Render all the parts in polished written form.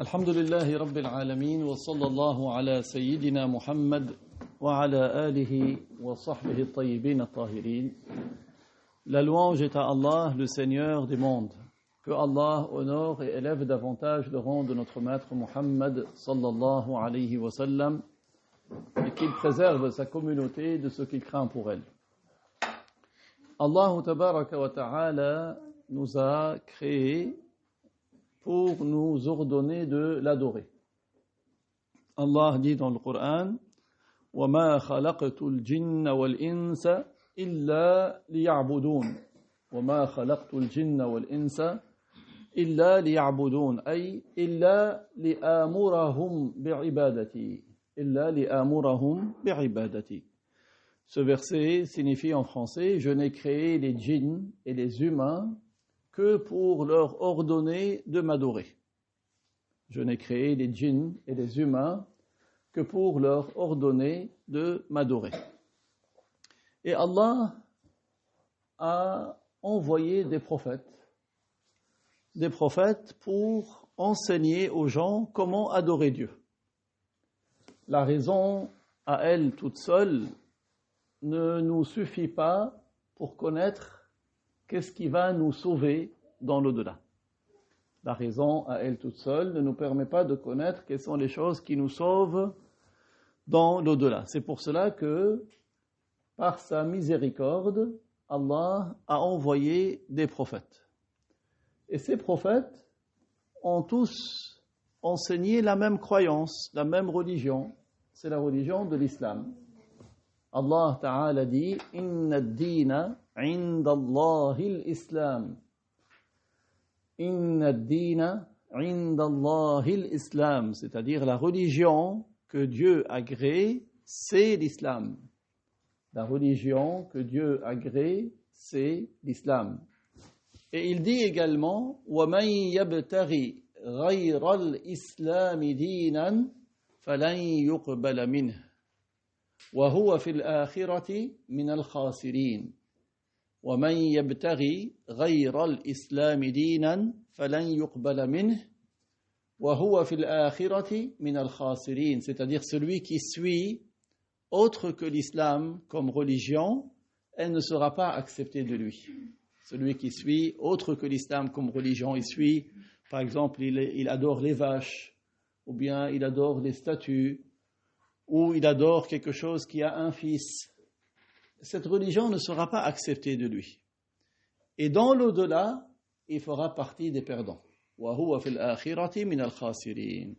الحمد لله رب العالمين وصلى الله على سيدنا محمد وعلى آله وصحبه الطيبين الطاهرين. La louange est à Allah, le Seigneur des mondes. Que Allah honore et élève davantage le rang de notre maître Muhammad sallallahu alayhi wa sallam et qu'il préserve sa communauté de ce qu'il craint pour elle. Allah tabaraka wa ta'ala nous a créés pour nous ordonner de l'adorer. Allah dit dans le Coran: وَمَا خَلَقْتُ الْجِنَّ وَالْإِنسَ إِلَّا لِيَعْبُدُونَ وَمَا خَلَقْتُ الْجِنَّ وَالْإِنسَ إِلَّا لِيَعْبُدُونَ أي إِلَّا لِآمُرَهُمْ بِعِبَادَتِي إِلَّا لِآمُرَهُمْ بِعِبَادَتِي. Ce verset signifie en français: je n'ai créé les djinns et les humains que pour leur ordonner de m'adorer. Je n'ai créé les djinns et les humains que pour leur ordonner de m'adorer. Et Allah a envoyé des prophètes pour enseigner aux gens comment adorer Dieu. La raison à elle toute seule ne nous suffit pas pour connaître qu'est-ce qui va nous sauver dans l'au-delà. La raison à elle toute seule ne nous permet pas de connaître quelles sont les choses qui nous sauvent dans l'au-delà. C'est pour cela que, par sa miséricorde, Allah a envoyé des prophètes. Et ces prophètes ont tous enseigné la même croyance, la même religion. C'est la religion de l'islam. Allah Ta'ala dit: Inna ad-dina 'inda Allahi al-Islam. Inna ad-dina 'inda Allahi al-Islam, c'est-à-dire la religion que Dieu agrée, c'est l'islam. La religion que Dieu agrée, c'est l'islam. Et il dit également: وَمَنْ يَبْتَغِ غَيْرَ الْإِسْلَامِ دِينًا فَلَنْ يُقْبَلَ مِنْهُ وَهُوَ فِي الْآخِرَةِ مِنَ الْخَاسِرِينَ. وَمَنْ يَبْتَغِ غَيْرَ الْإِسْلَامِ دِينًا فَلَنْ يُقْبَلَ مِنْهُ وَهُوَ فِي الْآخِرَةِ مِنَ الْخَاسِرِينَ. C'est-à-dire celui qui suit autre que l'islam comme religion, elle ne sera pas acceptée de lui. Celui qui suit autre que l'islam comme religion, il suit, par exemple, il adore les vaches, ou bien il adore les statues, ou il adore quelque chose qui a un fils. Cette religion ne sera pas acceptée de lui. Et dans l'au-delà, il fera partie des perdants. وَهُوَ فِي الْآخِرَةِ مِنَ الْخَاسِرِينَ.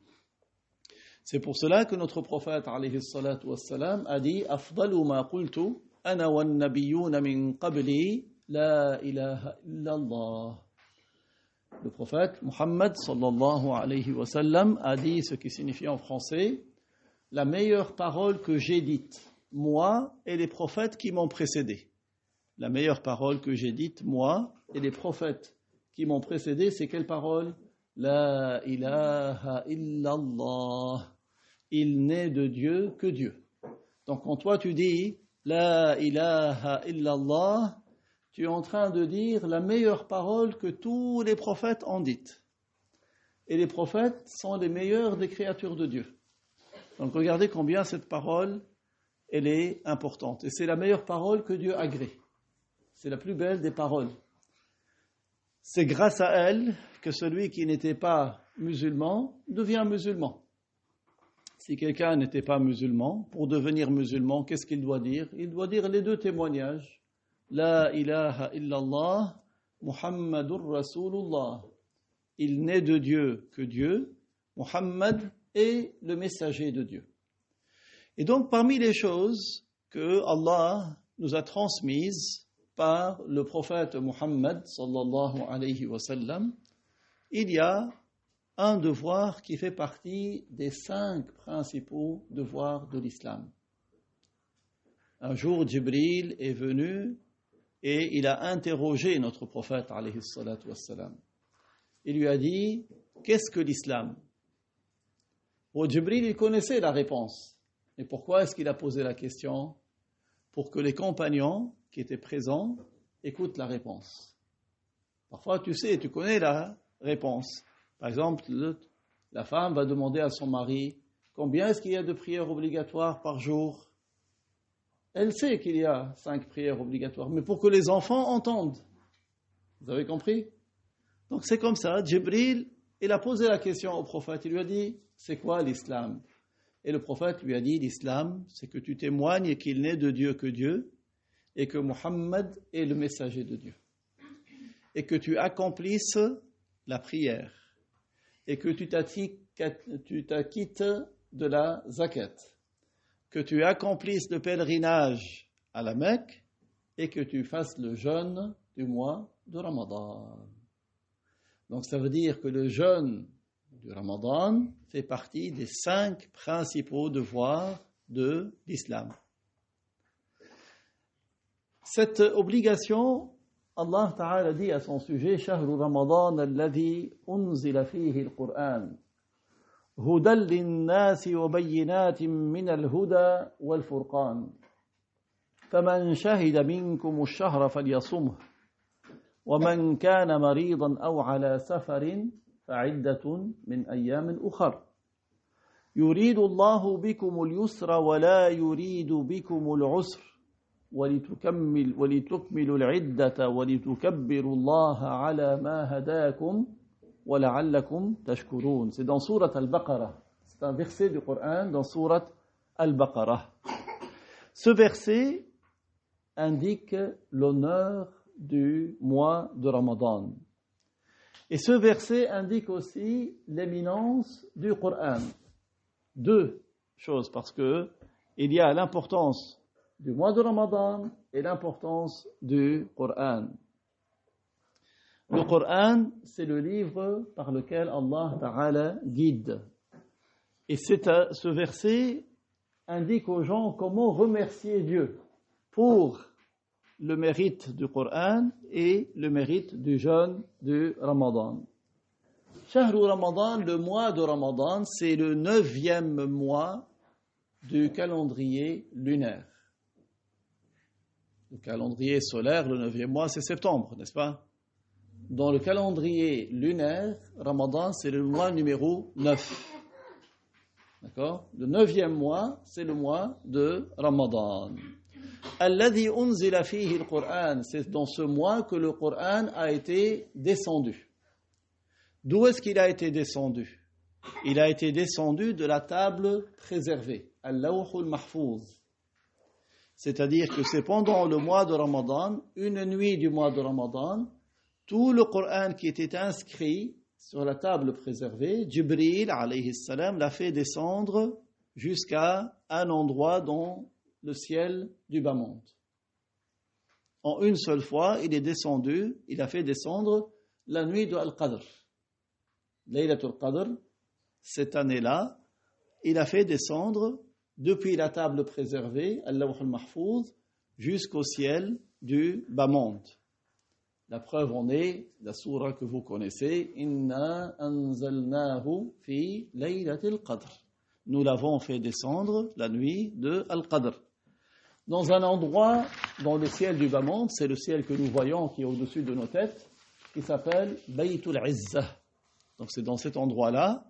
C'est pour cela que notre prophète alayhi salatu wassalam a dit: أَفْضَلُ مَا قُلْتُ أَنَا وَالنَّبِيُّونَ مِنْ قَبْلِي لَا إِلَهَ إِلَّا اللَّهِ. Le prophète Muhammad sallallahu alayhi wa sallam a dit ce qui signifie en français: la meilleure parole que j'ai dite, moi et les prophètes qui m'ont précédé. La meilleure parole que j'ai dite, moi et les prophètes qui m'ont précédé, c'est quelle parole? La ilaha illallah. Il n'est de Dieu que Dieu. Donc quand toi tu dis la ilaha illallah, tu es en train de dire la meilleure parole que tous les prophètes ont dite. Et les prophètes sont les meilleurs des créatures de Dieu. Donc regardez combien cette parole, elle est importante. Et c'est la meilleure parole que Dieu agrée. C'est la plus belle des paroles. C'est grâce à elle que celui qui n'était pas musulman devient musulman. Si quelqu'un n'était pas musulman, pour devenir musulman, qu'est-ce qu'il doit dire? Il doit dire les deux témoignages. La ilaha illallah, Muhammadur Rasulullah. Il n'est de Dieu que Dieu, Muhammad est le messager de Dieu. Et donc, parmi les choses que Allah nous a transmises par le prophète Muhammad sallallahu alayhi wa sallam, il y a un devoir qui fait partie des 5 principaux devoirs de l'islam. Un jour, Jibril est venu et il a interrogé notre prophète alayhi salatu wassalam. Il lui a dit: qu'est-ce que l'islam? Jibril, il connaissait la réponse. Et pourquoi est-ce qu'il a posé la question? Pour que les compagnons qui étaient présents écoutent la réponse. Parfois, tu sais, tu connais la réponse. Par exemple, La femme va demander à son mari, combien est-ce qu'il y a de prières obligatoires par jour? Elle sait qu'il y a 5 prières obligatoires, mais pour que les enfants entendent. Vous avez compris? Donc c'est comme ça, Jibril, il a posé la question au prophète, il lui a dit, c'est quoi l'islam? Et le prophète lui a dit, l'islam, c'est que tu témoignes qu'il n'est de Dieu que Dieu, et que Muhammad est le messager de Dieu. Et que tu accomplisses la prière, et que tu t'acquittes de la zakat, que tu accomplisses le pèlerinage à la Mecque, et que tu fasses le jeûne du mois de Ramadan. Donc ça veut dire que le jeûne du Ramadan fait partie des 5 principaux devoirs de l'islam. Cette obligation, Allah Ta'ala dit à son sujet, Shahru Ramadan alladhi unzila fihi al-Qur'an, hudan lin-nasi wa bayyinatin min al-huda wal-furqan. فمن شهد منكم الشهر فليصمه ومن كان مريضا أو على سفر فعدة من أيام أخر يريد الله بكم اليسر ولا يريد بكم العسر ولتكملوا العدة ولتكبروا الله على ما هداكم ولعلكم تشكرون. C'est dans Sourate Al-Baqarah. C'est un verset du Coran dans Sourate Al-Baqarah. Ce verset indique l'honneur du mois de Ramadan. Et ce verset indique aussi l'éminence du Coran. 2 choses, parce que il y a l'importance du mois de Ramadan et l'importance du Coran. Le Coran, c'est le livre par lequel Allah Ta'ala guide. Et ce verset indique aux gens comment remercier Dieu pour le mérite du Coran et le mérite du jeûne du Ramadan. Shahru Ramadan, le mois de Ramadan, c'est le 9e mois du calendrier lunaire. Le calendrier solaire, le 9e mois, c'est septembre, n'est-ce pas? Dans le calendrier lunaire, Ramadan, c'est le mois numéro 9. D'accord? Le 9e mois, c'est le mois de Ramadan. Alladhi unzila fihi al-Qur'an, c'est dans ce mois que le Coran a été descendu. D'où est-ce qu'il a été descendu? Il a été descendu de la table préservée, al-Lawh al-Mahfouz. C'est-à-dire que c'est pendant le mois de Ramadan, une nuit du mois de Ramadan, tout le Coran qui était inscrit sur la table préservée, Jibril alayhi salam l'a fait descendre jusqu'à un endroit dans le ciel du bas-monde. En une seule fois, il est descendu, il a fait descendre la nuit de Al-Qadr. Laylatul Qadr, cette année-là, il a fait descendre depuis la table préservée, Al-Lawh al-Mahfouz, jusqu'au ciel du bas-monde. La preuve en est la sourate que vous connaissez, Inna anzalnahu fi laylatil qadr. Nous l'avons fait descendre la nuit de Al-Qadr. Dans un endroit dans le ciel du bas-monde, c'est le ciel que nous voyons qui est au-dessus de nos têtes, qui s'appelle Baytul Izzah. Donc c'est dans cet endroit-là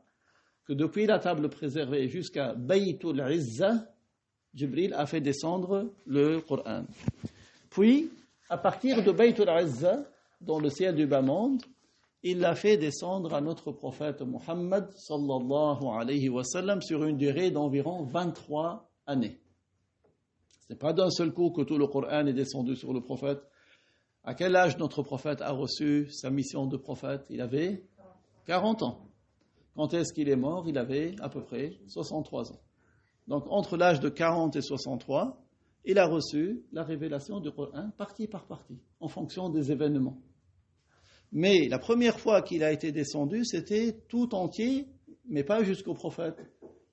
que depuis la table préservée jusqu'à Baytul Izzah, Jibril a fait descendre le Coran. Puis, à partir de Baytul Izzah, dans le ciel du bas-monde, il l'a fait descendre à notre prophète Muhammad sallallahu alayhi wa sallam sur une durée d'environ 23 années. Ce n'est pas d'un seul coup que tout le Coran est descendu sur le prophète. À quel âge notre prophète a reçu sa mission de prophète? Il avait 40 ans. Quand est-ce qu'il est mort? Il avait à peu près 63 ans. Donc entre l'âge de 40 et 63, il a reçu la révélation du Coran partie par partie, en fonction des événements. Mais la première fois qu'il a été descendu, c'était tout entier, mais pas jusqu'au prophète,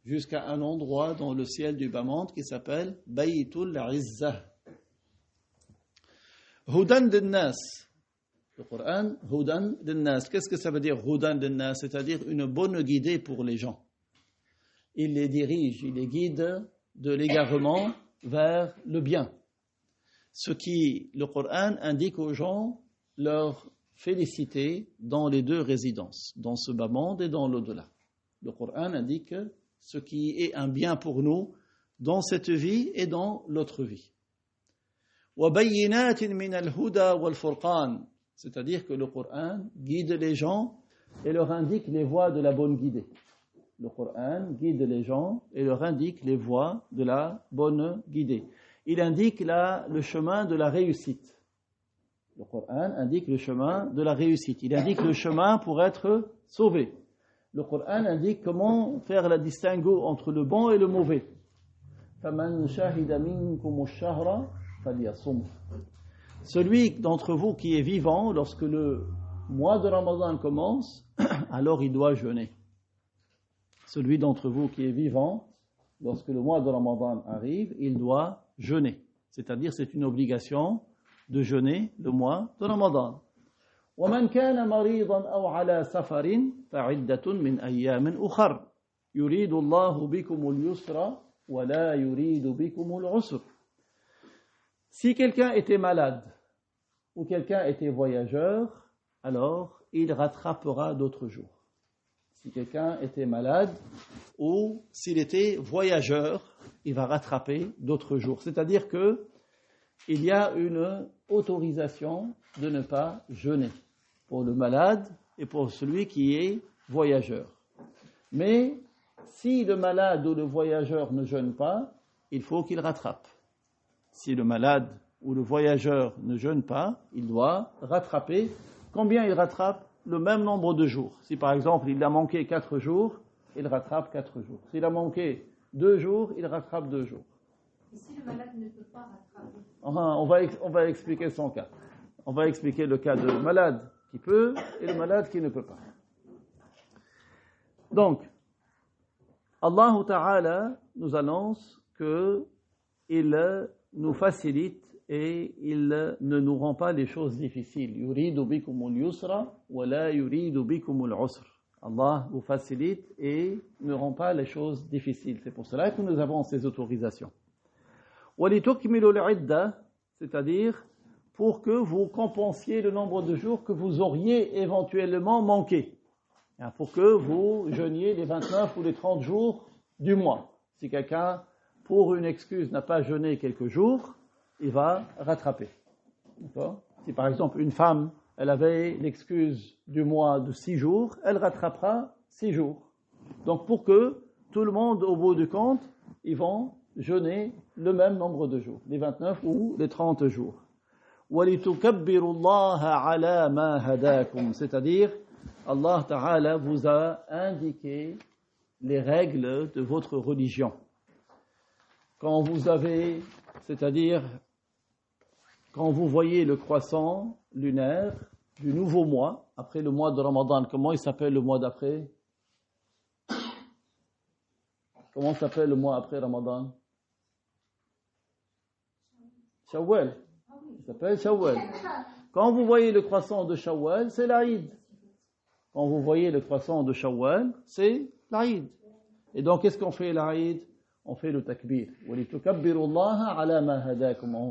jusqu'à un endroit dans le ciel du bas-monde qui s'appelle Baytul Izzah. Hudan lin-nas. Le Coran, Hudan lin-nas. Qu'est-ce que ça veut dire Hudan lin-nas? C'est-à-dire une bonne guidée pour les gens. Il les dirige, il les guide de l'égarement vers le bien. Ce qui, le Coran indique aux gens leur félicité dans les deux résidences, dans ce bas monde et dans l'au-delà. Le Coran indique ce qui est un bien pour nous dans cette vie et dans l'autre vie. وَبَيِّنَاتٍ مِنَ الْهُدَى وَالْفُرْقَانِ, c'est-à-dire que le Coran guide les gens et leur indique les voies de la bonne guidée. Le Coran guide les gens et leur indique les voies de la bonne guidée. Il indique le chemin de la réussite. Le Coran indique le chemin de la réussite. Il indique le chemin pour être sauvé. Le Coran indique comment faire la distinguo entre le bon et le mauvais. فَمَنْ شَهِدَ مِنْكُمُ الشَّهْرَ فَلْيَصُمْهُ. Celui d'entre vous qui est vivant, lorsque le mois de Ramadan commence, alors il doit jeûner. Celui d'entre vous qui est vivant, lorsque le mois de Ramadan arrive, il doit jeûner. C'est-à-dire, c'est une obligation de jeûner le mois de Ramadan. وَمَنْ كَانَ مَرِيضًا أَوْ عَلَى سَفَرٍ فَعِدَّةٌ مِنْ أَيَّامٍ أُخَرٍ يُرِيدُ اللَّهُ بِكُمُ الْيُسْرَ وَلَا يُرِيدُ بِكُمُ الْعُسْرَ. Si quelqu'un était malade ou quelqu'un était voyageur, alors il rattrapera d'autres jours. Si quelqu'un était malade ou s'il était voyageur, il va rattraper d'autres jours. C'est-à-dire que il y a une autorisation de ne pas jeûner pour le malade et pour celui qui est voyageur. Mais si le malade ou le voyageur ne jeûne pas, il faut qu'il rattrape. Si le malade ou le voyageur ne jeûne pas, il doit rattraper. Combien il rattrape? Le même nombre de jours. Si par exemple il a manqué 4 jours, il rattrape 4 jours. S'il a manqué 2 jours, il rattrape 2 jours. Et si le malade ne peut pas rattraper? On va expliquer son cas. On va expliquer le cas de malade qui peut et le malade qui ne peut pas. Donc, Allah Ta'ala nous annonce qu'il nous facilite et il ne nous rend pas les choses difficiles. Yuridu bikumul yusra wa la yuridu bikumul usr. Allah vous facilite et ne rend pas les choses difficiles. C'est pour cela que nous avons ces autorisations. وَلِتُكْمِلُوا الْعِدَّةَ, c'est-à-dire pour que vous compensiez le nombre de jours que vous auriez éventuellement manqué. Pour que vous jeûniez les 29 ou les 30 jours du mois. Si quelqu'un, pour une excuse, n'a pas jeûné quelques jours, il va rattraper. D'accord? Si par exemple une femme, elle avait l'excuse du mois de 6 jours, elle rattrapera 6 jours. Donc pour que tout le monde, au bout du compte, ils vont jeûner le même nombre de jours, les 29 ou les 30 jours. وَلِتُكَبِّرُوا اللَّهَ عَلَى مَا هَدَاكُمْ, c'est-à-dire, Allah Ta'ala vous a indiqué les règles de votre religion. Quand vous avez, c'est-à-dire, quand vous voyez le croissant lunaire du nouveau mois, après le mois de Ramadan, comment il s'appelle le mois d'après? Comment s'appelle le mois après Ramadan? Shawwal. Il s'appelle Shawwal. Quand vous voyez le croissant de Shawwal, c'est l'Aïd. Quand vous voyez le croissant de Shawwal, c'est l'Aïd. Et donc, qu'est-ce qu'on fait l'Aïd? On fait le takbir.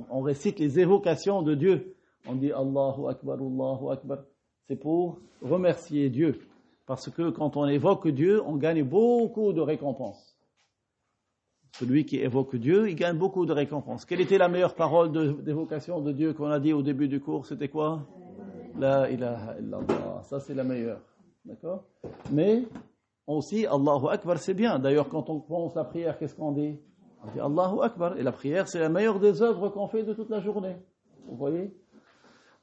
On récite les évocations de Dieu. On dit Allahu Akbar, Allahu Akbar. C'est pour remercier Dieu. Parce que quand on évoque Dieu, on gagne beaucoup de récompenses. Celui qui évoque Dieu, il gagne beaucoup de récompenses. Quelle était la meilleure parole d'évocation de Dieu qu'on a dit au début du cours? C'était quoi? La ilaha illallah. Ça, c'est la meilleure. D'accord? Mais aussi, Allahu Akbar, c'est bien. D'ailleurs, quand on pense la prière, qu'est-ce qu'on dit? On dit Allahu Akbar. Et la prière, c'est la meilleure des œuvres qu'on fait de toute la journée. Vous voyez?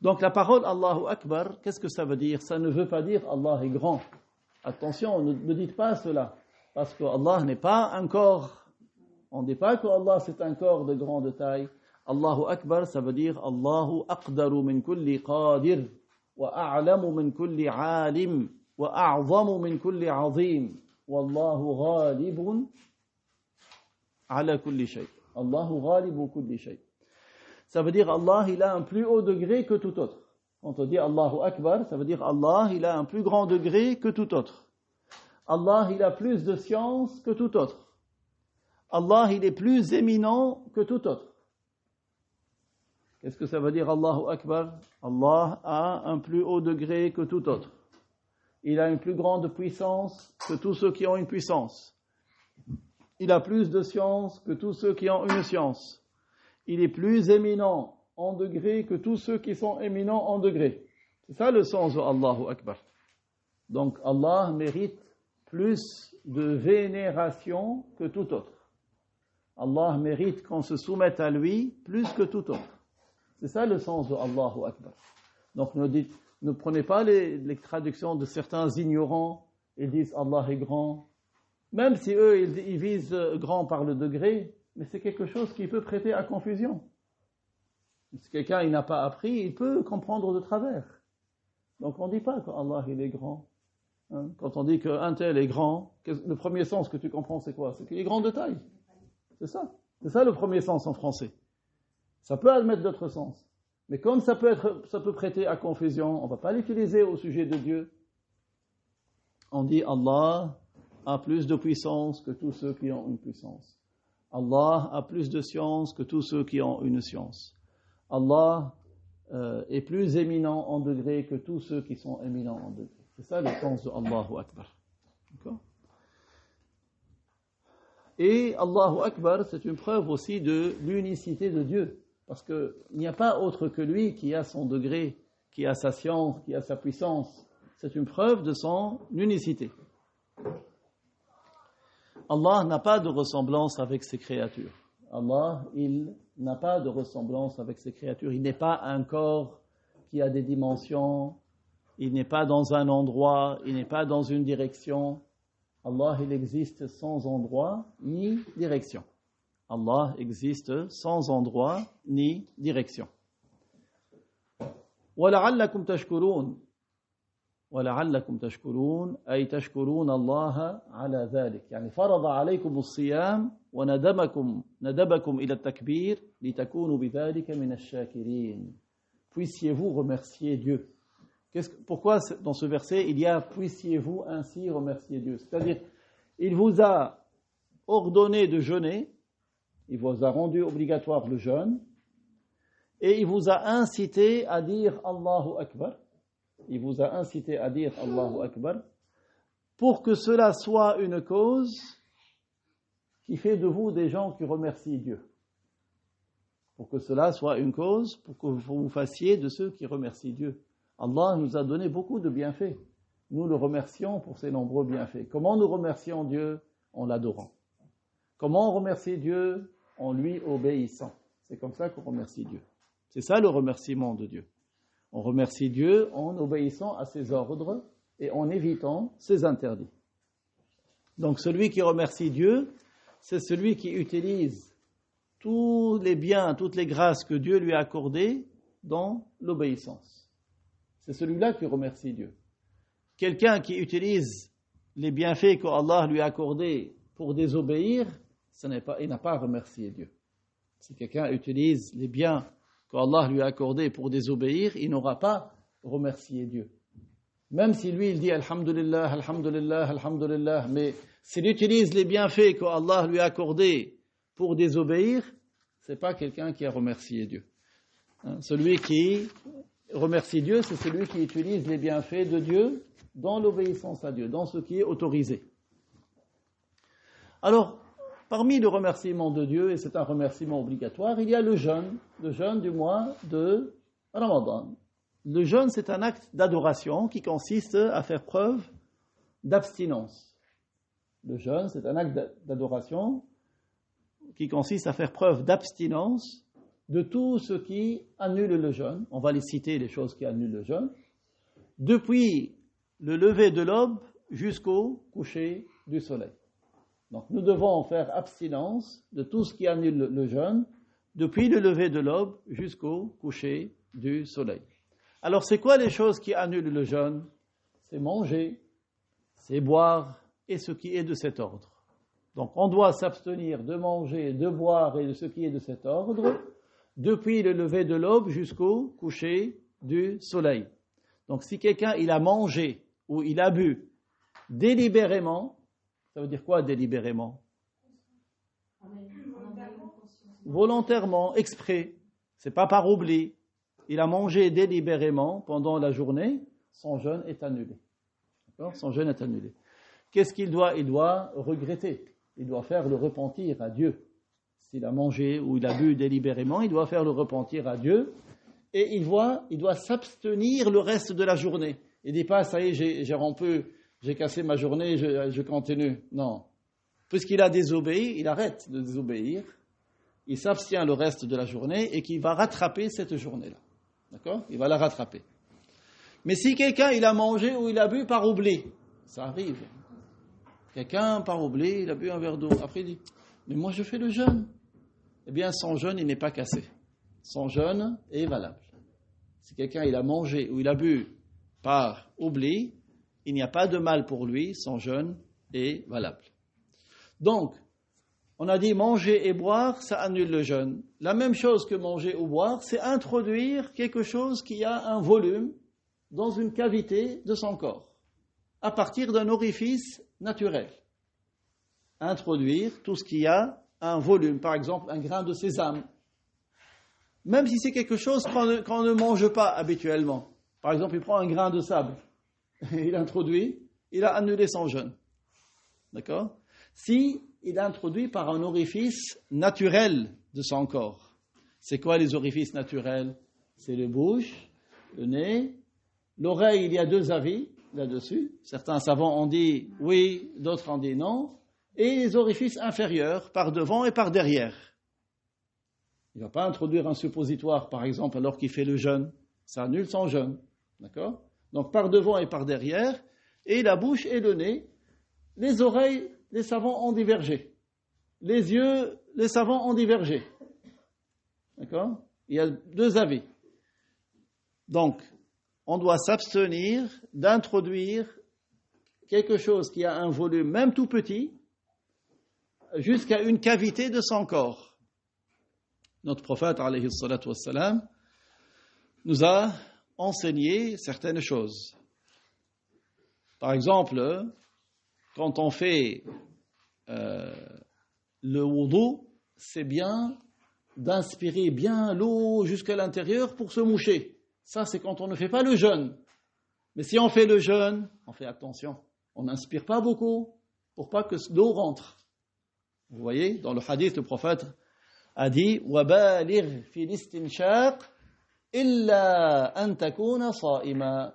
Donc, la parole Allahu Akbar, qu'est-ce que ça veut dire? Ça ne veut pas dire Allah est grand. Attention, ne dites pas cela. Parce que Allah n'est pas un corps. On ne dit pas que Allah c'est un corps de grande taille. Allahu Akbar, ça veut dire Allahu aqdaru min kulli qadir, wa a'lamu min kulli alim, wa a'zamu min kulli azim, wallahu ghalibun ala kulli shay. Allahu ghalibu kulli shay. Ça veut dire Allah, il a un plus haut degré que tout autre. Quand on dit Allahu Akbar, ça veut dire Allah, il a un plus grand degré que tout autre. Allah, il a plus de science que tout autre. Allah, il est plus éminent que tout autre. Qu'est-ce que ça veut dire Allahu Akbar? Allah a un plus haut degré que tout autre. Il a une plus grande puissance que tous ceux qui ont une puissance. Il a plus de science que tous ceux qui ont une science. Il est plus éminent en degré que tous ceux qui sont éminents en degré. C'est ça le sens de Allahu Akbar. Donc Allah mérite plus de vénération que tout autre. Allah mérite qu'on se soumette à lui plus que tout autre. C'est ça le sens de Allahu Akbar. Donc ne prenez pas les traductions de certains ignorants, ils disent Allah est grand. Même si eux, ils visent grand par le degré, mais c'est quelque chose qui peut prêter à confusion. Si quelqu'un il n'a pas appris, il peut comprendre de travers. Donc on ne dit pas qu'Allah il est grand. Quand on dit qu'un tel est grand, le premier sens que tu comprends c'est quoi? C'est qu'il est grand de taille. C'est ça. C'est ça le premier sens en français. Ça peut admettre d'autres sens. Mais comme ça peut prêter à confusion, on ne va pas l'utiliser au sujet de Dieu. On dit Allah a plus de puissance que tous ceux qui ont une puissance. Allah a plus de science que tous ceux qui ont une science. Allah est plus éminent en degré que tous ceux qui sont éminents en degré. C'est ça le sens de Allahu Akbar. D'accord? Et Allahu Akbar, c'est une preuve aussi de l'unicité de Dieu. Parce qu'il n'y a pas autre que lui qui a son degré, qui a sa science, qui a sa puissance. C'est une preuve de son unicité. Allah n'a pas de ressemblance avec ses créatures. Allah, il n'a pas de ressemblance avec ses créatures. Il n'est pas un corps qui a des dimensions. Il n'est pas dans un endroit. Il n'est pas dans une direction. Allah, il existe sans endroit ni direction. Allah existe sans endroit ni direction. وَلَعَلَّكُمْ تَشْكُرُونَ وَلَعَلَّكُمْ تَشْكُرُونَ أي تشكرون الله على ذلك يعني فرض عليكم الصيام وندبكم إلى التكبير لتكونوا بذلك من الشاكرين. Puissiez-vous remercier Dieu. Pourquoi dans ce verset il y a puissiez-vous ainsi remercier Dieu? C'est-à-dire, il vous a ordonné de jeûner, il vous a rendu obligatoire le jeûne, et il vous a incité à dire Allahu Akbar. Il vous a incité à dire Allahu Akbar pour que cela soit une cause qui fait de vous des gens qui remercient Dieu. Pour que cela soit une cause, pour que vous fassiez de ceux qui remercient Dieu. Allah nous a donné beaucoup de bienfaits. Nous le remercions pour ses nombreux bienfaits. Comment nous remercions Dieu? En l'adorant. Comment on remercie Dieu? En lui obéissant. C'est comme ça qu'on remercie Dieu. C'est ça le remerciement de Dieu. On remercie Dieu en obéissant à ses ordres et en évitant ses interdits. Donc celui qui remercie Dieu, c'est celui qui utilise tous les biens, toutes les grâces que Dieu lui a accordées dans l'obéissance. C'est celui-là qui remercie Dieu. Quelqu'un qui utilise les bienfaits qu'Allah lui a accordés pour désobéir, il n'a pas remercié Dieu. Si quelqu'un utilise les biens qu'Allah lui a accordés pour désobéir, il n'aura pas remercié Dieu. Même si lui, il dit Alhamdulillah, Alhamdulillah, Alhamdulillah, mais s'il utilise les bienfaits qu'Allah lui a accordés pour désobéir, c'est pas quelqu'un qui a remercié Dieu. Celui qui remercie Dieu, c'est celui qui utilise les bienfaits de Dieu dans l'obéissance à Dieu, dans ce qui est autorisé. Alors, parmi le remerciement de Dieu, et c'est un remerciement obligatoire, il y a le jeûne du mois de Ramadan. Le jeûne, c'est un acte d'adoration qui consiste à faire preuve d'abstinence. Le jeûne, c'est un acte d'adoration qui consiste à faire preuve d'abstinence de tout ce qui annule le jeûne. On va les citer, les choses qui annulent le jeûne. Depuis le lever de l'aube jusqu'au coucher du soleil. Donc nous devons faire abstinence de tout ce qui annule le jeûne depuis le lever de l'aube jusqu'au coucher du soleil. Alors c'est quoi les choses qui annulent le jeûne? C'est manger, c'est boire et ce qui est de cet ordre. Donc on doit s'abstenir de manger, de boire et de ce qui est de cet ordre depuis le lever de l'aube jusqu'au coucher du soleil. Donc si quelqu'un il a mangé ou il a bu délibérément, ça veut dire quoi délibérément? Volontairement, exprès. C'est pas par oubli. Il a mangé délibérément pendant la journée, son jeûne est annulé. D'accord? Son jeûne est annulé. Qu'est-ce qu'il doit? Il doit regretter. Il doit faire le repentir à Dieu. S'il a mangé ou il a bu délibérément, il doit faire le repentir à Dieu. Et il doit s'abstenir le reste de la journée. Il ne dit pas, ça y est, j'ai rompu, j'ai cassé ma journée, je continue. Non. Puisqu'il a désobéi, il arrête de désobéir. Il s'abstient le reste de la journée et qu'il va rattraper cette journée-là. D'accord? Il va la rattraper. Mais si quelqu'un, il a mangé ou il a bu par oubli, ça arrive. Quelqu'un, par oubli, il a bu un verre d'eau. Après, il dit, mais moi, je fais le jeûne. Eh bien, son jeûne, il n'est pas cassé. Son jeûne est valable. Si quelqu'un, il a mangé ou il a bu par oubli, il n'y a pas de mal pour lui, son jeûne est valable. Donc, on a dit manger et boire, ça annule le jeûne. La même chose que manger ou boire, c'est introduire quelque chose qui a un volume dans une cavité de son corps, à partir d'un orifice naturel. Introduire tout ce qui a un volume, par exemple un grain de sésame. Même si c'est quelque chose qu'on ne mange pas habituellement. Par exemple, il prend un grain de sable, il l'introduit, il a annulé son jeûne. D'accord? Si il introduit par un orifice naturel de son corps. C'est quoi les orifices naturels? C'est le bouche, le nez, l'oreille. Il y a deux avis là-dessus. Certains savants ont dit oui, d'autres ont dit non. Et les orifices inférieurs, par devant et par derrière. Il ne va pas introduire un suppositoire, par exemple, alors qu'il fait le jeûne. Ça annule son jeûne. D'accord? Donc par devant et par derrière, et la bouche et le nez. Les oreilles, les savants ont divergé. Les yeux, les savants ont divergé. D'accord? Il y a deux avis. Donc, on doit s'abstenir d'introduire quelque chose qui a un volume, même tout petit, jusqu'à une cavité de son corps. Notre prophète, alayhi salatu wassalam, nous a enseigné certaines choses. Par exemple, quand on fait le wudu, c'est bien d'inspirer bien l'eau jusqu'à l'intérieur pour se moucher. Ça, c'est quand on ne fait pas le jeûne. Mais si on fait le jeûne, on fait attention. On n'inspire pas beaucoup pour pas que l'eau rentre. Vous voyez, dans le hadith, le prophète a dit وَبَالِغْ فِي الْإِسْتِنْشَاقِ إِلَّا أَن تَكُونَ صَائِمًا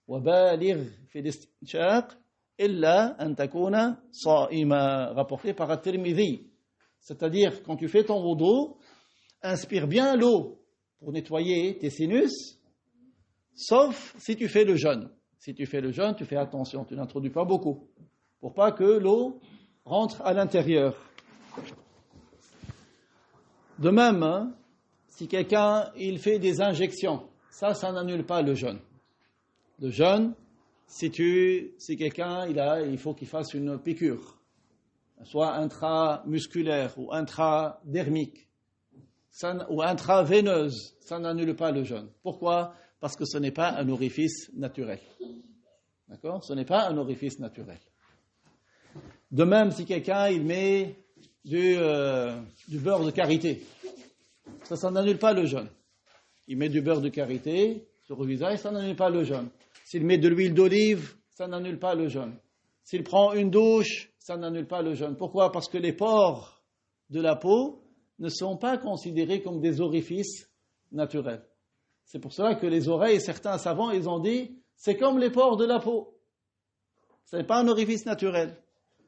وَبَالِغْ فِي الْإِسْتِنْشَاقِ إِلَّا أَن تَكُونَ صَائِمًا, rapporté par At-Tirmidhi. C'est-à-dire, quand tu fais ton wudu, inspire bien l'eau pour nettoyer tes sinus, sauf si tu fais le jeûne. Si tu fais le jeûne, tu fais attention, tu n'introduis pas beaucoup, pour pas que l'eau rentre à l'intérieur. De même, si quelqu'un il fait des injections, ça n'annule pas le jeûne. Le jeûne, si quelqu'un il faut qu'il fasse une piqûre, soit intramusculaire ou intradermique, ou intraveineuse, ça n'annule pas le jeûne. Pourquoi? Parce que ce n'est pas un orifice naturel. D'accord? Ce n'est pas un orifice naturel. De même, si quelqu'un il met du beurre de karité, ça n'annule pas le jeûne. Il met du beurre de karité sur le visage, ça n'annule pas le jeûne. S'il met de l'huile d'olive, ça n'annule pas le jeûne. S'il prend une douche, ça n'annule pas le jeûne. Pourquoi? Parce que les pores de la peau ne sont pas considérés comme des orifices naturels. C'est pour cela que les oreilles, certains savants, ils ont dit, c'est comme les pores de la peau. Ce n'est pas un orifice naturel.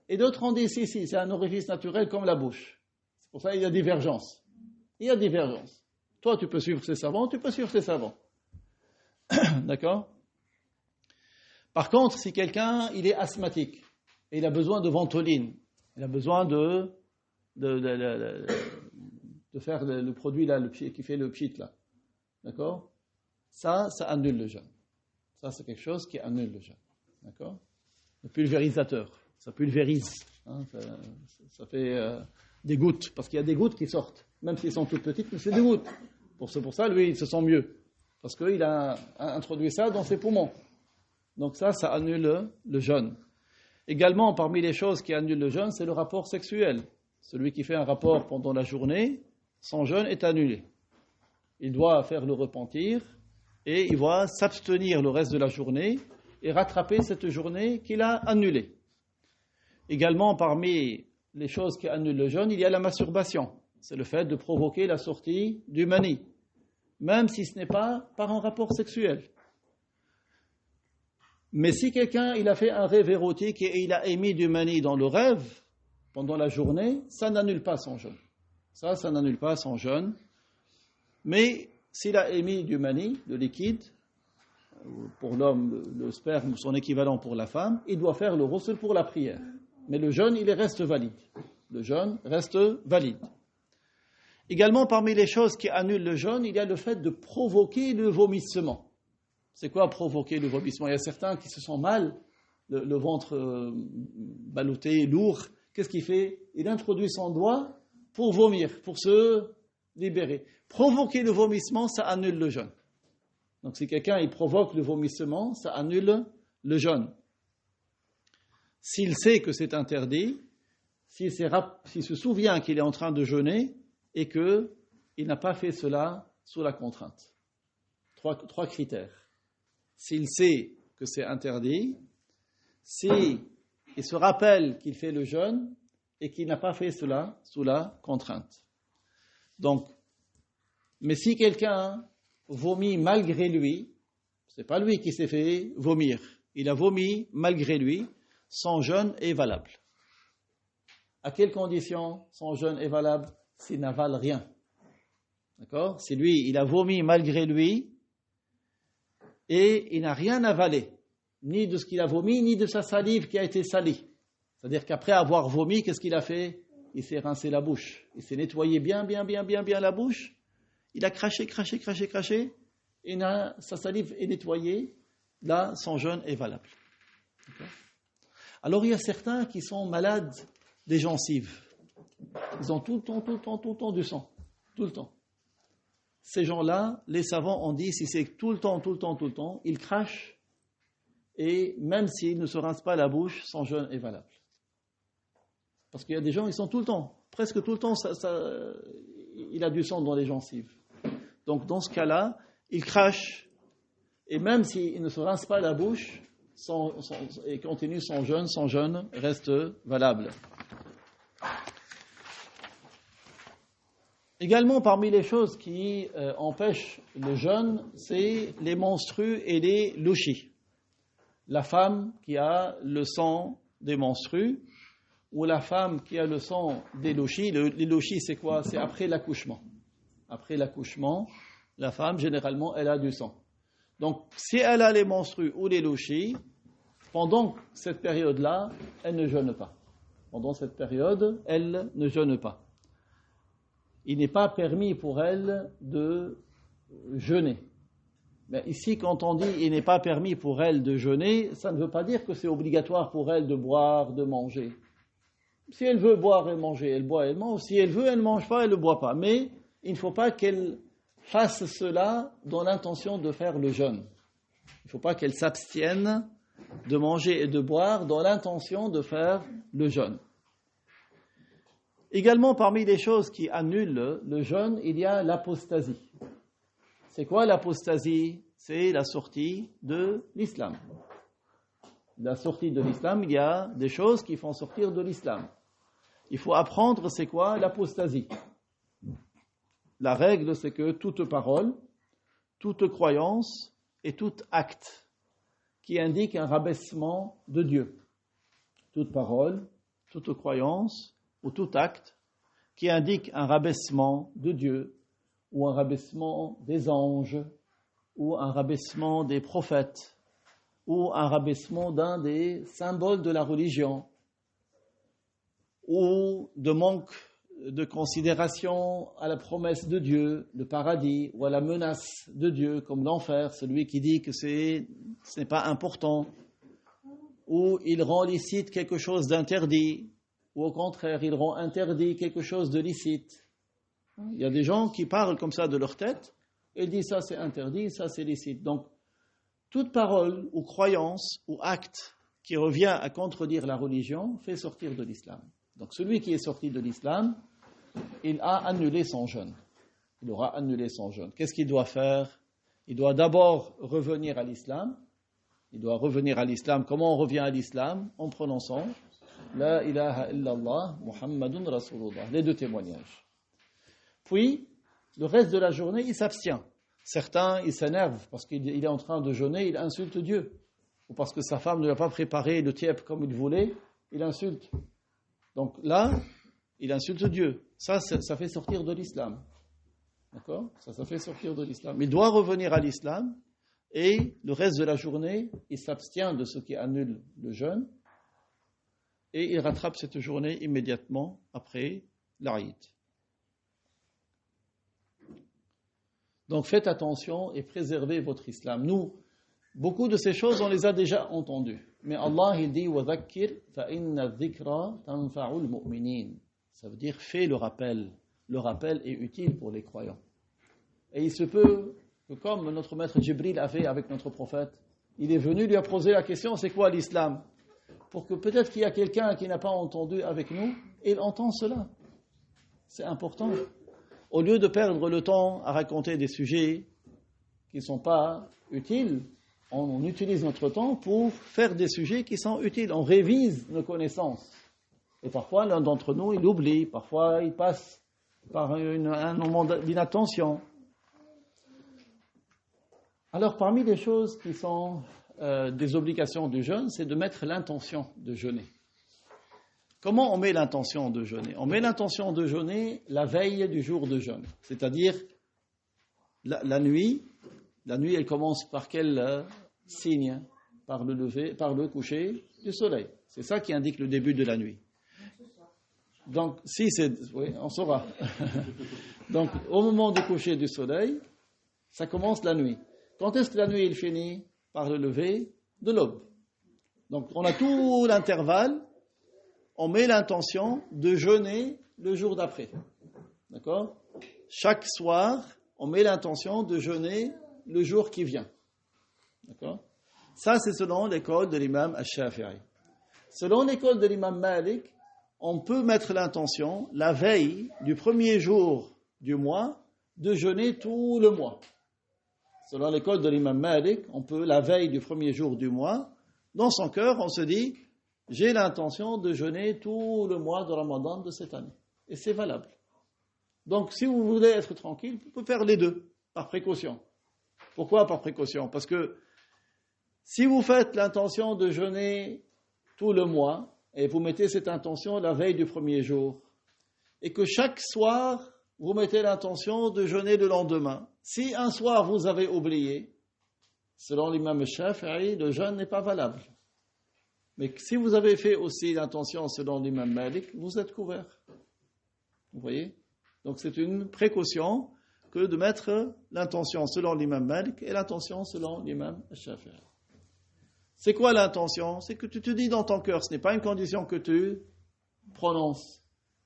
Et d'autres ont dit, si, c'est un orifice naturel comme la bouche. C'est pour ça qu'il y a divergence. Il y a divergence. Toi, tu peux suivre ces savants, tu peux suivre ces savants. D'accord? Par contre, si quelqu'un, il est asthmatique, et il a besoin de ventoline, il a besoin de faire le produit là, qui fait le pchit là. D'accord? Ça annule le jeûne. Ça, c'est quelque chose qui annule le jeûne. D'accord? Le pulvérisateur, ça pulvérise. Hein, ça fait des gouttes, parce qu'il y a des gouttes qui sortent, même s'ils sont toutes petites, mais c'est des gouttes. Pour ça, lui, il se sent mieux, parce qu'il a introduit ça dans ses poumons. Donc ça annule le jeûne. Également, parmi les choses qui annulent le jeûne, c'est le rapport sexuel. Celui qui fait un rapport pendant la journée, son jeûne est annulé. Il doit faire le repentir et il doit s'abstenir le reste de la journée et rattraper cette journée qu'il a annulée. Également, parmi les choses qui annulent le jeûne, il y a la masturbation. C'est le fait de provoquer la sortie du mani, même si ce n'est pas par un rapport sexuel. Mais si quelqu'un il a fait un rêve érotique et il a émis du mani dans le rêve pendant la journée, ça n'annule pas son jeûne. Ça n'annule pas son jeûne. Mais s'il a émis du mani, le liquide, pour l'homme, le sperme ou son équivalent pour la femme, il doit faire le ghusl pour la prière. Mais le jeûne, il reste valide. Le jeûne reste valide. Également, parmi les choses qui annulent le jeûne, il y a le fait de provoquer le vomissement. C'est quoi provoquer le vomissement? Il y a certains qui se sentent mal, le ventre ballotté, lourd. Qu'est-ce qu'il fait? Il introduit son doigt pour vomir, pour se libérer. Provoquer le vomissement, ça annule le jeûne. Donc si quelqu'un il provoque le vomissement, ça annule le jeûne. S'il sait que c'est interdit, s'il se souvient qu'il est en train de jeûner et qu'il n'a pas fait cela sous la contrainte. Trois critères. S'il sait que c'est interdit, s'il se rappelle qu'il fait le jeûne et qu'il n'a pas fait cela sous la contrainte. Donc, mais si quelqu'un vomit malgré lui, c'est pas lui qui s'est fait vomir, il a vomi malgré lui, son jeûne est valable. À quelles conditions son jeûne est valable? S'il n'avale rien. D'accord? Si lui, il a vomi malgré lui et il n'a rien avalé, ni de ce qu'il a vomi, ni de sa salive qui a été salie. C'est-à-dire qu'après avoir vomi, qu'est-ce qu'il a fait? Il s'est rincé la bouche. Il s'est nettoyé bien la bouche. Il a craché, et sa salive est nettoyée. Là, son jeûne est valable. D'accord? Alors, il y a certains qui sont malades des gencives. Ils ont tout le temps du sang. Tout le temps. Ces gens-là, les savants ont dit, si c'est tout le temps, ils crachent, et même s'ils ne se rincent pas la bouche, son jeûne est valable. Parce qu'il y a des gens, ils sont tout le temps, presque tout le temps, il a du sang dans les gencives. Donc dans ce cas-là, il crache, et même s'il ne se rince pas la bouche, et continue son jeûne reste valable. Également, parmi les choses qui empêchent le jeûne, c'est les menstrues et les louchis. La femme qui a le sang des menstrues, ou la femme qui a le sang des louchis. Les louchis, c'est quoi? C'est après l'accouchement. Après l'accouchement, la femme, généralement, elle a du sang. Donc, si elle a les menstrues ou les louchis, pendant cette période-là, elle ne jeûne pas. Pendant cette période, elle ne jeûne pas. Il n'est pas permis pour elle de jeûner. Mais ici, quand on dit il n'est pas permis pour elle de jeûner, ça ne veut pas dire que c'est obligatoire pour elle de boire, de manger. Si elle veut boire et manger, elle boit et elle mange. Si elle veut, elle ne mange pas, elle ne boit pas. Mais il ne faut pas qu'elle fasse cela dans l'intention de faire le jeûne. Il ne faut pas qu'elle s'abstienne de manger et de boire dans l'intention de faire le jeûne. Également, parmi les choses qui annulent le jeûne, il y a l'apostasie. C'est quoi l'apostasie? C'est la sortie de l'islam. La sortie de l'islam, il y a des choses qui font sortir de l'islam. Il faut apprendre c'est quoi l'apostasie. La règle, c'est que toute parole, toute croyance et tout acte qui indique un rabaissement de Dieu. Toute parole, toute croyance ou tout acte qui indique un rabaissement de Dieu ou un rabaissement des anges ou un rabaissement des prophètes ou un rabaissement d'un des symboles de la religion ou de manque de considération à la promesse de Dieu, le paradis, ou à la menace de Dieu, comme l'enfer, celui qui dit que ce n'est pas important, ou il rend licite quelque chose d'interdit, ou au contraire, il rend interdit quelque chose de licite. Il y a des gens qui parlent comme ça de leur tête, et disent ça c'est interdit, ça c'est licite. Donc, toute parole ou croyance ou acte qui revient à contredire la religion fait sortir de l'islam. Donc celui qui est sorti de l'islam, il a annulé son jeûne. Il aura annulé son jeûne. Qu'est-ce qu'il doit faire? Il doit d'abord revenir à l'islam, Il doit revenir à l'islam. Comment on revient à l'islam? En prononçant La ilaha illallah Muhammadun Rasulullah. Les deux témoignages. Puis, le reste de la journée, il s'abstient. Certains, ils s'énervent parce qu'il est en train de jeûner, il insulte Dieu. Ou parce que sa femme ne lui a pas préparé le tiep comme il voulait, il insulte. Donc là, il insulte Dieu. Ça fait sortir de l'islam. D'accord? Ça fait sortir de l'islam. Il doit revenir à l'islam et le reste de la journée, il s'abstient de ce qui annule le jeûne et il rattrape cette journée immédiatement après l'Aïd. Donc faites attention et préservez votre islam. Nous, beaucoup de ces choses, on les a déjà entendues. Mais Allah, il dit وَذَكِّرْ فَإِنَّ الذِّكْرَ تَنْفَعُ الْمُؤْمِنِينَ. Ça veut dire fais le rappel. Le rappel est utile pour les croyants. Et il se peut que comme notre maître Jibril a fait avec notre prophète, il est venu, lui a posé la question, c'est quoi l'islam? Pour que peut-être qu'il y a quelqu'un qui n'a pas entendu avec nous, et il entend cela. C'est important. Au lieu de perdre le temps à raconter des sujets qui ne sont pas utiles, on utilise notre temps pour faire des sujets qui sont utiles. On révise nos connaissances. Et parfois, l'un d'entre nous, il oublie. Parfois, il passe par un moment d'inattention. Alors, parmi les choses qui sont des obligations du jeûne, c'est de mettre l'intention de jeûner. Comment on met l'intention de jeûner? On met l'intention de jeûner la veille du jour de jeûne. C'est-à-dire, la nuit, elle commence par quel signe? Par le coucher du soleil. C'est ça qui indique le début de la nuit. Donc, oui, on saura. Donc, au moment du coucher du soleil, ça commence la nuit. Quand est-ce que la nuit, elle finit? Par le lever de l'aube. Donc, on a tout l'intervalle, on met l'intention de jeûner le jour d'après. D'accord? Chaque soir, on met l'intention de jeûner le jour qui vient. D'accord? Ça, c'est selon l'école de l'imam al-Shafi'i. Selon l'école de l'imam Malik, on peut mettre l'intention, la veille du premier jour du mois, de jeûner tout le mois. Selon l'école de l'imam Malik, on peut, la veille du premier jour du mois, dans son cœur, on se dit, j'ai l'intention de jeûner tout le mois de Ramadan de cette année. Et c'est valable. Donc, si vous voulez être tranquille, vous pouvez faire les deux, par précaution. Pourquoi par précaution? Parce que si vous faites l'intention de jeûner tout le mois, et vous mettez cette intention la veille du premier jour, et que chaque soir, vous mettez l'intention de jeûner le lendemain. Si un soir vous avez oublié, selon l'imam Shafi'i, le jeûne n'est pas valable. Mais si vous avez fait aussi l'intention selon l'imam Malik, vous êtes couvert. Vous voyez? Donc c'est une précaution que de mettre l'intention selon l'imam Malik et l'intention selon l'imam Shafi'i. C'est quoi l'intention? C'est que tu te dis dans ton cœur, ce n'est pas une condition que tu prononces.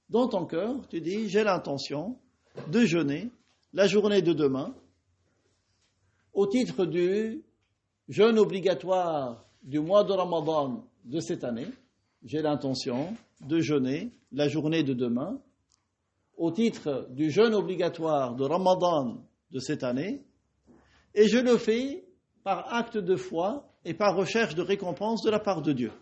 Dans ton cœur, tu dis, j'ai l'intention de jeûner la journée de demain au titre du jeûne obligatoire du mois de Ramadan de cette année. J'ai l'intention de jeûner la journée de demain au titre du jeûne obligatoire de Ramadan de cette année et je le fais par acte de foi et par recherche de récompense de la part de Dieu.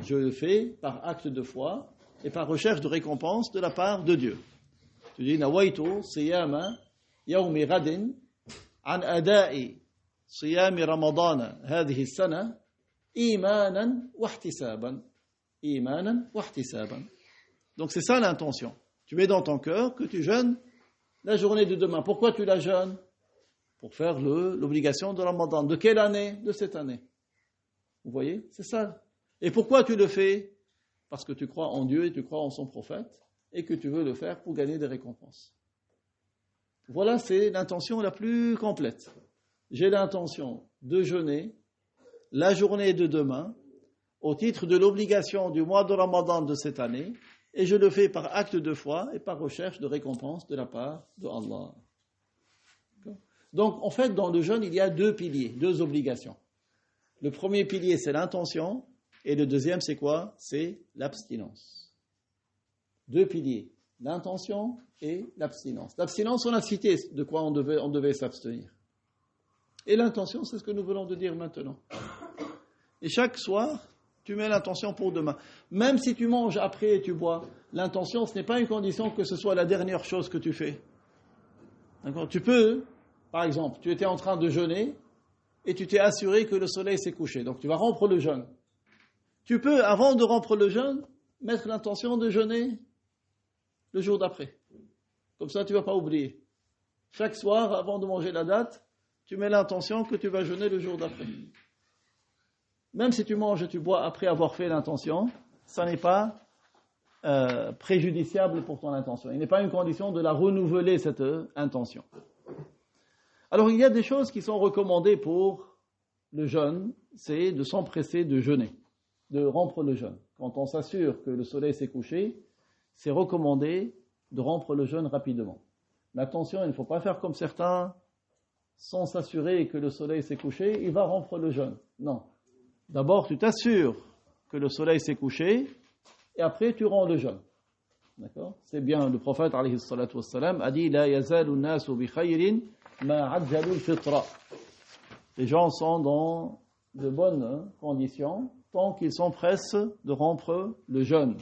Je le fais par acte de foi et par recherche de récompense de la part de Dieu. Tu dis, Nawaitu siyama yawmi ghadin an ada'i siyami ramadana hadhihi sana imanan wa ihtisaban. Imanan wa ihtisaban. Donc c'est ça l'intention. Tu mets dans ton cœur que tu jeûnes la journée de demain. Pourquoi tu la jeûnes? Pour faire l'obligation de Ramadan. De quelle année? De cette année. Vous voyez? C'est ça. Et pourquoi tu le fais? Parce que tu crois en Dieu et tu crois en son prophète et que tu veux le faire pour gagner des récompenses. Voilà, c'est l'intention la plus complète. J'ai l'intention de jeûner la journée de demain au titre de l'obligation du mois de Ramadan de cette année et je le fais par acte de foi et par recherche de récompense de la part de Allah. Donc, en fait, dans le jeûne, il y a deux piliers, deux obligations. Le premier pilier, c'est l'intention, et le deuxième, c'est quoi? C'est l'abstinence. Deux piliers, l'intention et l'abstinence. L'abstinence, on a cité de quoi on devait s'abstenir. Et l'intention, c'est ce que nous venons de dire maintenant. Et chaque soir, tu mets l'intention pour demain. Même si tu manges après et tu bois, l'intention, ce n'est pas une condition que ce soit la dernière chose que tu fais. D'accord ? Tu peux, par exemple, tu étais en train de jeûner et tu t'es assuré que le soleil s'est couché. Donc tu vas rompre le jeûne. Tu peux, avant de rompre le jeûne, mettre l'intention de jeûner le jour d'après. Comme ça, tu ne vas pas oublier. Chaque soir, avant de manger la date, tu mets l'intention que tu vas jeûner le jour d'après. Même si tu manges et tu bois après avoir fait l'intention, ça n'est pas préjudiciable pour ton intention. Il n'est pas une condition de la renouveler, cette intention. Alors, il y a des choses qui sont recommandées pour le jeûne, c'est de s'empresser de jeûner, de rompre le jeûne. Quand on s'assure que le soleil s'est couché, c'est recommandé de rompre le jeûne rapidement. Mais attention, il ne faut pas faire comme certains, sans s'assurer que le soleil s'est couché, il va rompre le jeûne. Non. D'abord, tu t'assures que le soleil s'est couché, et après, tu romps le jeûne. D'accord ? C'est bien, le prophète, alayhi salatu wassalam, a dit « La yazalu nasu bi khayrin ma ajjalu al-fitra » Les gens sont dans de bonnes conditions, tant qu'ils s'empressent de rompre le jeûne.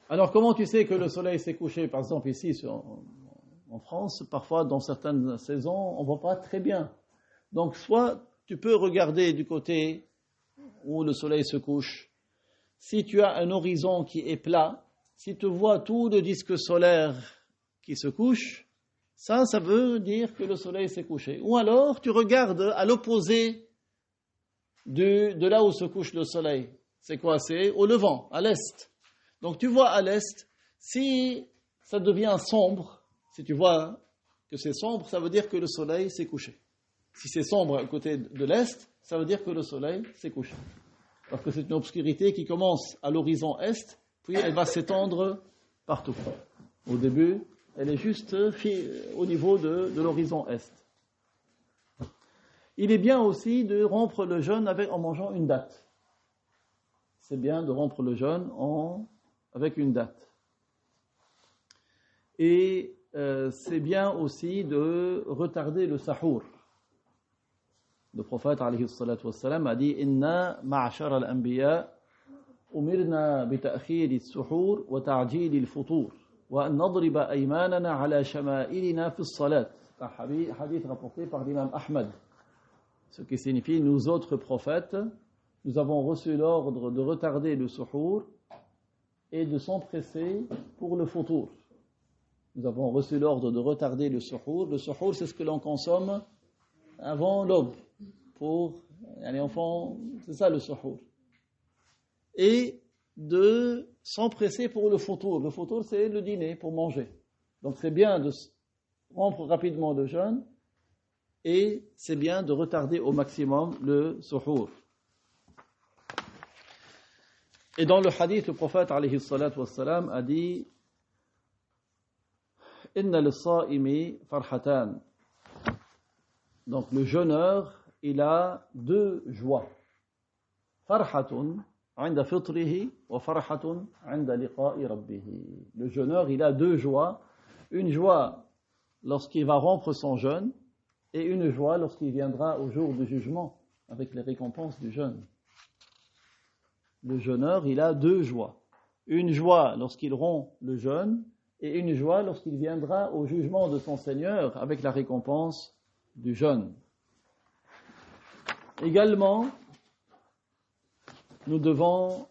Alors, comment tu sais que le soleil s'est couché? Par exemple, ici, en France, parfois, dans certaines saisons, on ne voit pas très bien. Donc, soit tu peux regarder du côté où le soleil se couche. Si tu as un horizon qui est plat, si tu vois tout le disque solaire qui se couche, ça veut dire que le soleil s'est couché. Ou alors, tu regardes à l'opposé de là où se couche le soleil. C'est quoi? C'est au levant, à l'est. Donc, tu vois à l'est, si ça devient sombre, si tu vois que c'est sombre, ça veut dire que le soleil s'est couché. Si c'est sombre à côté de l'est, ça veut dire que le soleil s'est couché. Parce que c'est une obscurité qui commence à l'horizon est, puis elle va s'étendre partout. Au début, elle est juste au niveau de l'horizon est. Il est bien aussi de rompre le jeûne en mangeant une date. C'est bien de rompre le jeûne avec une date. Et c'est bien aussi de retarder le sahour. Le prophète alayhi salatu wassalam a dit Inna ma'ashara al-anbiya umirna bi ta'khir as-suhur wa ta'jil al-futur wa an nadriba aymanana ala shama'ilina fi as-salat. Un hadith rapporté par l'imam Ahmad. Ce qui signifie nous autres prophètes, nous avons reçu l'ordre de retarder le suhour et de s'empresser pour le futur. Nous avons reçu l'ordre de retarder le suhour. Le suhour, c'est ce que l'on consomme avant l'aube. C'est ça le suhour. Et de s'empresser pour le futur. Le futur, c'est le dîner, pour manger. Donc c'est bien de rompre rapidement le jeûne et c'est bien de retarder au maximum le suhour. Et dans le hadith, le prophète alayhi salatu wassalam a dit Inna lis-sa'imi farhatan. Donc le jeûneur, il a deux joies. Farhatun 'inda fitrihi wa farhatun 'inda liqa'i rabbih. Le jeûneur, il a deux joies. Une joie lorsqu'il va rompre son jeûne et une joie lorsqu'il viendra au jour du jugement avec les récompenses du jeûne. Le jeûneur, il a deux joies. Une joie lorsqu'il rompt le jeûne et une joie lorsqu'il viendra au jugement de son Seigneur avec la récompense du jeûne. Également, nous devons...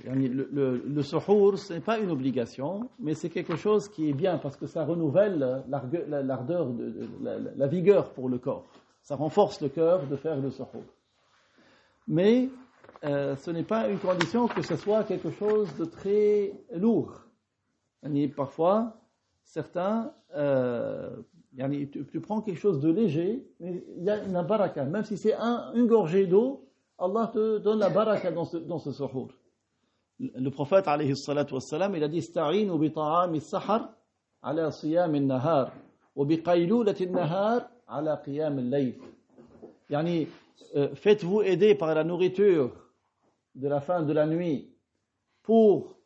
le suhour, ce n'est pas une obligation, mais c'est quelque chose qui est bien parce que ça renouvelle l'ardeur, la vigueur pour le corps. Ça renforce le cœur de faire le suhour. Mais ce n'est pas une condition que ce soit quelque chose de très lourd. Parfois, certains... tu prends quelque chose de léger, mais il y a une baraka. Même si c'est une gorgée d'eau, Allah te donne la baraka dans ce suhour. Le prophète, alayhi salatu wassalam, il a dit Ista'inu bi ta'ami as-sahar ala siyam an-nahar wa bi qaylulati an-nahar ala qiyam al-layl. Faites-vous aider par la nourriture de la fin de la nuit pour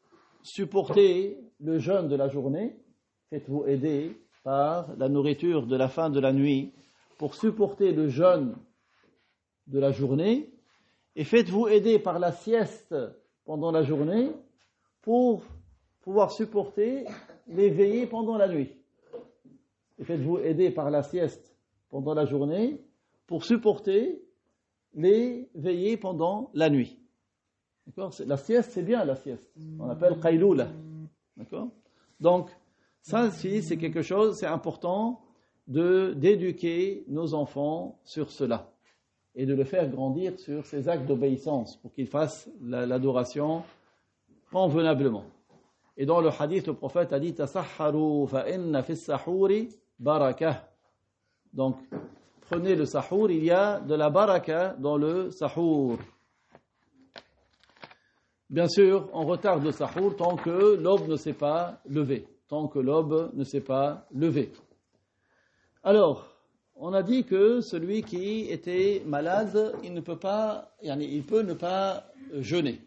supporter le jeûne de la journée. faites-vous aider par la nourriture de la fin de la nuit pour supporter le jeûne de la journée, et faites-vous aider par la sieste pendant la journée pour pouvoir supporter les veillées pendant la nuit. Et faites-vous aider par la sieste pendant la journée pour supporter les veillées pendant la nuit. D'accord ? La sieste, c'est bien la sieste. On appelle qayloula. D'accord ? Donc, ça aussi, c'est quelque chose, c'est important d'éduquer nos enfants sur cela et de le faire grandir sur ces actes d'obéissance pour qu'ils fassent l'adoration convenablement. Et dans le hadith, le prophète a dit tasahharu fa inna fi as-sahuri barakah. Donc, prenez le sahour, il y a de la baraka dans le sahour. Bien sûr, on retarde le sahour tant que l'aube ne s'est pas levée. Tant que l'aube ne s'est pas levée. Alors, on a dit que celui qui était malade, il peut ne pas jeûner.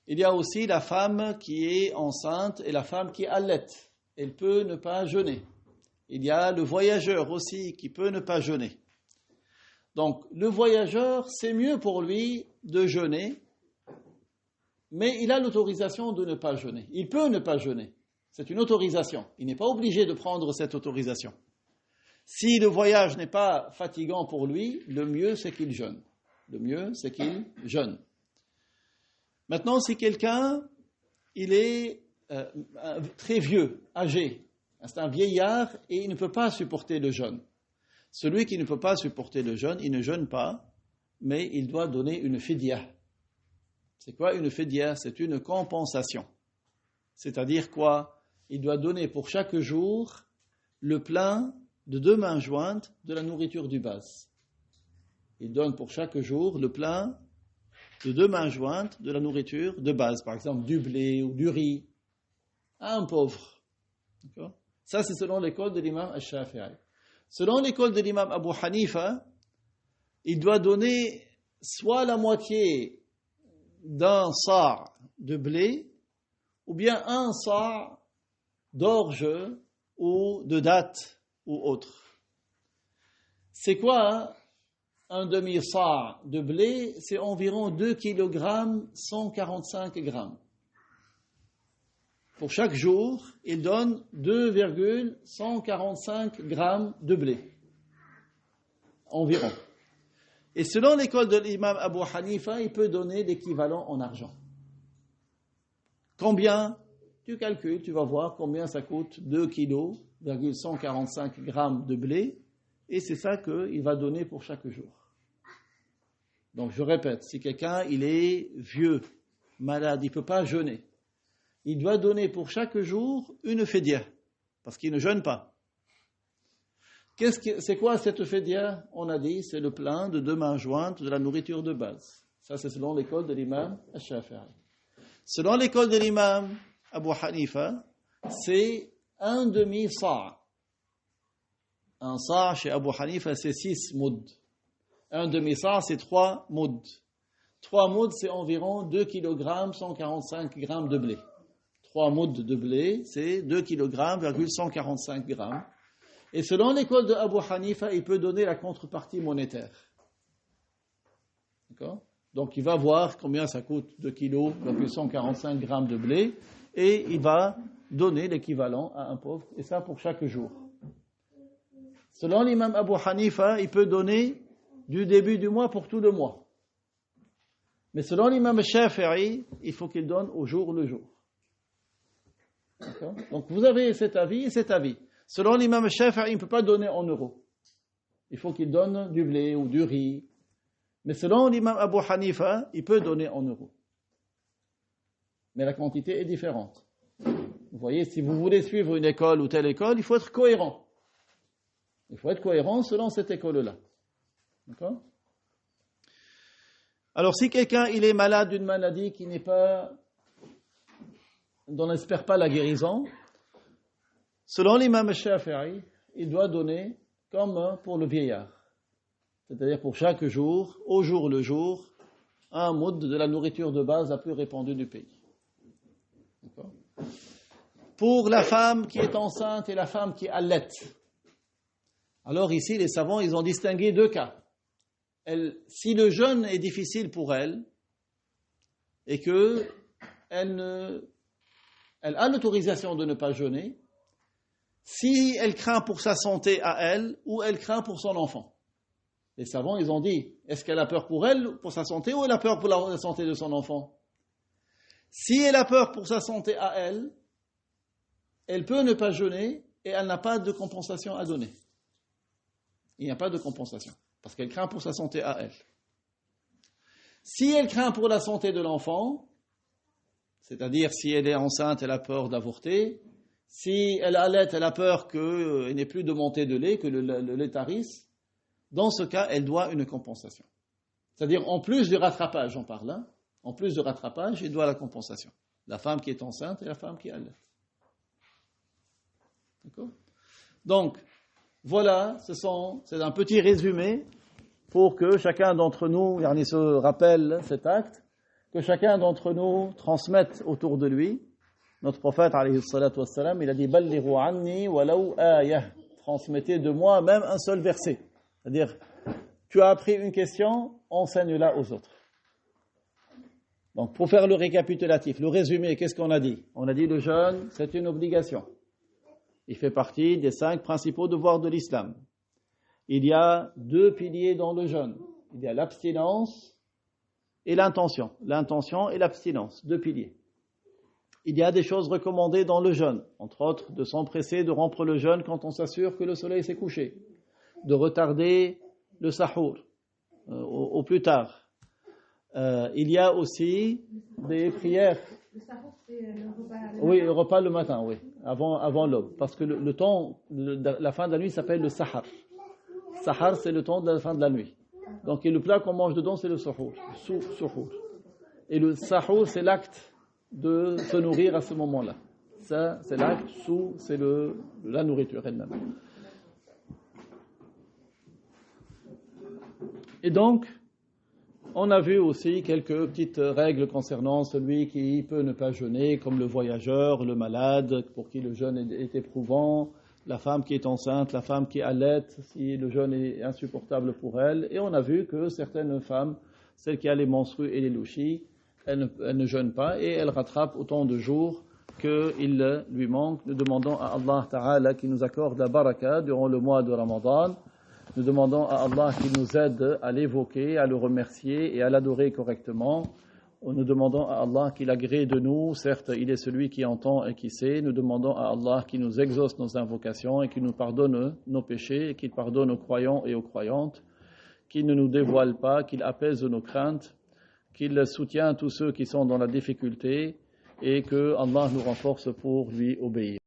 Il y a aussi la femme qui est enceinte et la femme qui allaite. Elle peut ne pas jeûner. Il y a le voyageur aussi qui peut ne pas jeûner. Donc, le voyageur, c'est mieux pour lui de jeûner, mais il a l'autorisation de ne pas jeûner. Il peut ne pas jeûner. C'est une autorisation. Il n'est pas obligé de prendre cette autorisation. Si le voyage n'est pas fatigant pour lui, le mieux c'est qu'il jeûne. Le mieux c'est qu'il jeûne. Maintenant, si quelqu'un, il est très vieux, âgé, c'est un vieillard et il ne peut pas supporter le jeûne. Celui qui ne peut pas supporter le jeûne, il ne jeûne pas, mais il doit donner une fidya. C'est quoi une fidya ? C'est une compensation. C'est-à-dire quoi ? Il doit donner pour chaque jour le plein de 2 mains jointes de la nourriture du base. Il donne pour chaque jour le plein de 2 mains jointes de la nourriture de base, par exemple du blé ou du riz, à un pauvre. D'accord ? Ça, c'est selon l'école de l'imam al-Shafi'i. Selon l'école de l'imam Abu Hanifa, il doit donner soit la moitié d'un sa' de blé, ou bien un sa' d'orge ou de date ou autre. C'est quoi un demi-sa' de blé? C'est environ 2 kg 145 grammes. Pour chaque jour, il donne 2,145 grammes de blé. Environ. Et selon l'école de l'imam Abu Hanifa, il peut donner l'équivalent en argent. Combien? Tu calcules, tu vas voir combien ça coûte 2,145 grammes de blé, et c'est ça qu'il va donner pour chaque jour. Donc je répète, si quelqu'un il est vieux, malade, il ne peut pas jeûner, il doit donner pour chaque jour une fidya, parce qu'il ne jeûne pas. C'est quoi cette fidya? On a dit, c'est le plein de 2 mains jointes de la nourriture de base. Ça, c'est selon l'école de l'imam al-Shafi'i. Selon l'école de l'imam Abu Hanifa, c'est un demi-sa'. Un sa' chez Abu Hanifa, c'est 6 mouds. Un demi-sa', c'est 3 mouds. 3 mouds, c'est environ 2 kg 145 grammes de blé. 3 mouds de blé, c'est 2 kg 145 grammes. Et selon l'école de Abu Hanifa, il peut donner la contrepartie monétaire. D'accord ? Donc il va voir combien ça coûte 2 kg 145 grammes de blé, et il va donner l'équivalent à un pauvre, et ça pour chaque jour. Selon l'imam Abu Hanifa, il peut donner du début du mois pour tout le mois. Mais selon l'imam Shafi'i, il faut qu'il donne au jour le jour. D'accord ? Donc vous avez cet avis et cet avis. Selon l'imam Shafi'i, il ne peut pas donner en euros. Il faut qu'il donne du blé ou du riz. Mais selon l'imam Abu Hanifa, il peut donner en euros. Mais la quantité est différente. Vous voyez, si vous voulez suivre une école ou telle école, il faut être cohérent. Il faut être cohérent selon cette école-là. D'accord ? Alors, si quelqu'un il est malade d'une maladie qui n'est pas, dont on n'espère pas la guérison, selon l'imam Shafi'i, il doit donner comme pour le vieillard. C'est-à-dire pour chaque jour, au jour le jour, un moud de la nourriture de base la plus répandue du pays. D'accord ? pour la femme qui est enceinte et la femme qui allaite. Alors ici, les savants, ils ont distingué deux cas. Si le jeûne est difficile pour elle et que elle a l'autorisation de ne pas jeûner, si elle craint pour sa santé à elle ou elle craint pour son enfant. Les savants, ils ont dit, est-ce qu'elle a peur pour elle, pour sa santé, ou elle a peur pour la santé de son enfant? Si elle a peur pour sa santé à elle, elle peut ne pas jeûner et elle n'a pas de compensation à donner. Il n'y a pas de compensation, parce qu'elle craint pour sa santé à elle. Si elle craint pour la santé de l'enfant, c'est-à-dire si elle est enceinte, elle a peur d'avorter, si elle allait, elle a peur qu'il n'ait plus de montée de lait, que le lait tarisse, dans ce cas, elle doit une compensation. C'est-à-dire, en plus du rattrapage, j'en parle là, en plus du rattrapage, elle doit la compensation. La femme qui est enceinte et la femme qui allait. D'accord? Donc, voilà, c'est un petit résumé pour que chacun d'entre nous, il se rappelle cet acte, que chacun d'entre nous transmette autour de lui. Notre prophète, alayhi salatu wassalam, il a dit « Ballighu anni walau ayah » transmettez de moi même un seul verset. C'est-à-dire, tu as appris une question, enseigne-la aux autres. Donc, pour faire le récapitulatif, le résumé, qu'est-ce qu'on a dit? On a dit le jeûne, c'est une obligation. Il fait partie des 5 principaux devoirs de l'islam. Il y a 2 piliers dans le jeûne. Il y a l'abstinence et l'intention. L'intention et l'abstinence, 2 piliers. Il y a des choses recommandées dans le jeûne, entre autres de s'empresser de rompre le jeûne quand on s'assure que le soleil s'est couché, de retarder le sahour au plus tard. Il y a aussi des prières. Le sahour, c'est le repas. Oui, le repas le matin, oui, avant l'aube, parce que le temps, la fin de la nuit s'appelle le sahar. Sahar, c'est le temps de la fin de la nuit. Donc, et le plat qu'on mange dedans, c'est le suhour. Et le sahour, c'est l'acte de se nourrir à ce moment-là. Ça, c'est l'acte, c'est la nourriture elle-même. Et donc, on a vu aussi quelques petites règles concernant celui qui peut ne pas jeûner, comme le voyageur, le malade, pour qui le jeûne est éprouvant, la femme qui est enceinte, la femme qui allaite, si le jeûne est insupportable pour elle. Et on a vu que certaines femmes, celles qui a les menstrues et les louchis, elles ne jeûnent pas et elles rattrapent autant de jours qu'il lui manque. Nous demandons à Allah Ta'ala qui nous accorde la baraka durant le mois de Ramadan. Nous demandons à Allah qui nous aide à l'évoquer, à le remercier et à l'adorer correctement. Nous demandons à Allah qu'il agrée de nous. Certes, il est celui qui entend et qui sait. Nous demandons à Allah qui nous exauce nos invocations et qui nous pardonne nos péchés et qu'il pardonne aux croyants et aux croyantes, qu'il ne nous dévoile pas, qu'il apaise nos craintes, qu'il soutient tous ceux qui sont dans la difficulté et que Allah nous renforce pour lui obéir.